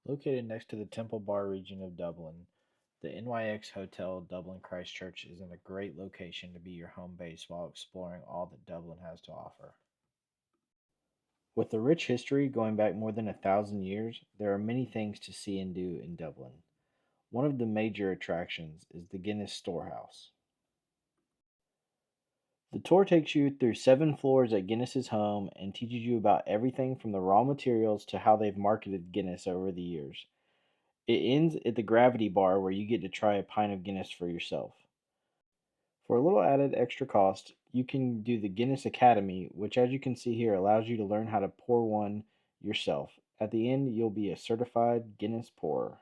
Located next to the Temple Bar region of Dublin, the NYX Hotel Dublin Christchurch is in a great location to be your home base while exploring all that Dublin has to offer. With a rich history going back more than 1,000 years, there are many things to see and do in Dublin. One of the major attractions is the Guinness Storehouse. The tour takes you through 7 floors at Guinness's home and teaches you about everything from the raw materials to how they've marketed Guinness over the years. It ends at the Gravity Bar where you get to try a pint of Guinness for yourself. For a little added extra cost, you can do the Guinness Academy, which, as you can see here, allows you to learn how to pour one yourself. At the end, you'll be a certified Guinness pourer.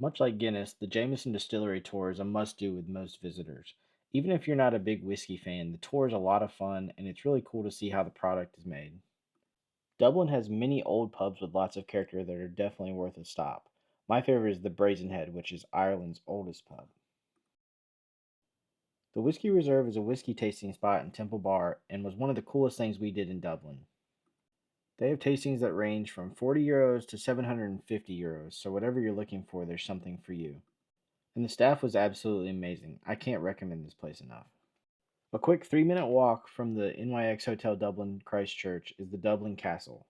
Much like Guinness, the Jameson Distillery Tour is a must do with most visitors. Even if you're not a big whiskey fan, the tour is a lot of fun and it's really cool to see how the product is made. Dublin has many old pubs with lots of character that are definitely worth a stop. My favorite is the Brazen Head, which is Ireland's oldest pub. The Whiskey Reserve is a whiskey tasting spot in Temple Bar and was one of the coolest things we did in Dublin. They have tastings that range from €40 to €750, so whatever you're looking for, there's something for you. And the staff was absolutely amazing. I can't recommend this place enough. A quick 3-minute walk from the NYX Hotel Dublin Christchurch is the Dublin Castle.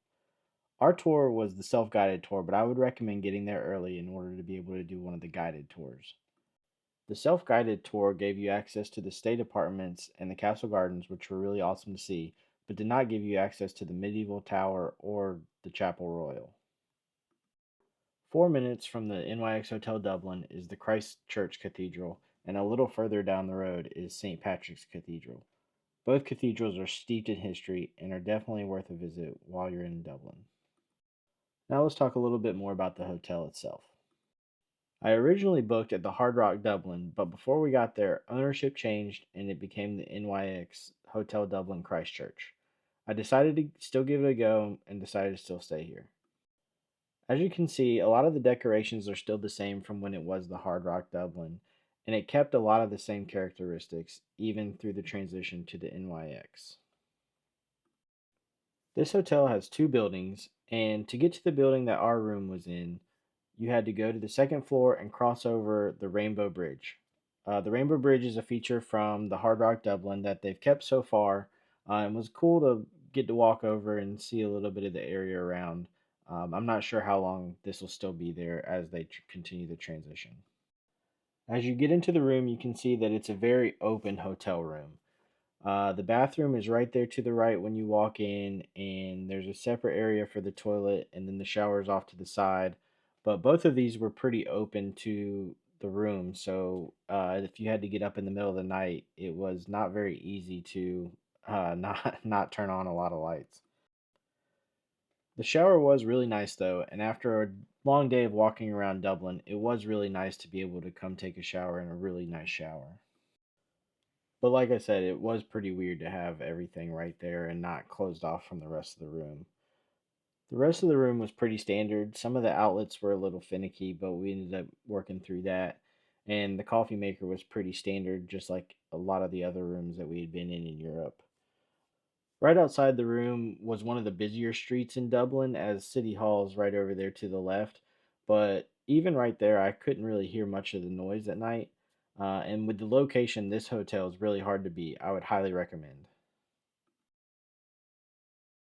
Our tour was the self guided tour, but I would recommend getting there early in order to be able to do one of the guided tours. The self guided tour gave you access to the state apartments and the castle gardens, which were really awesome to see, but did not give you access to the medieval tower or the Chapel Royal. 4 minutes from the NYX Hotel Dublin is the Christchurch Cathedral, and a little further down the road is St. Patrick's Cathedral. Both cathedrals are steeped in history and are definitely worth a visit while you're in Dublin. Now let's talk a little bit more about the hotel itself. I originally booked at the Hard Rock Dublin, but before we got there, ownership changed and it became the NYX Hotel Dublin Christchurch. I decided to still give it a go and decided to still stay here. As you can see, a lot of the decorations are still the same from when it was the Hard Rock Dublin, and it kept a lot of the same characteristics even through the transition to the NYX. This hotel has 2 buildings, and to get to the building that our room was in, you had to go to the second floor and cross over the Rainbow Bridge. The Rainbow Bridge is a feature from the Hard Rock Dublin that they've kept so far, and was cool to get to walk over and see a little bit of the area around. I'm not sure how long this will still be there as they continue the transition. As you get into the room, you can see that it's a very open hotel room. The bathroom is right there to the right when you walk in, and there's a separate area for the toilet, and then the shower is off to the side. But both of these were pretty open to the room, so if you had to get up in the middle of the night, it was not very easy to not turn on a lot of lights. The shower was really nice though, and after a long day of walking around Dublin, it was really nice to be able to come take a shower in a really nice shower. But like I said, it was pretty weird to have everything right there and not closed off from the rest of the room. The rest of the room was pretty standard. Some of the outlets were a little finicky, but we ended up working through that. And the coffee maker was pretty standard, just like a lot of the other rooms that we had been in Europe. Right outside the room was one of the busier streets in Dublin, as City Hall is right over there to the left. But even right there, I couldn't really hear much of the noise at night. And with the location, this hotel is really hard to beat. I would highly recommend.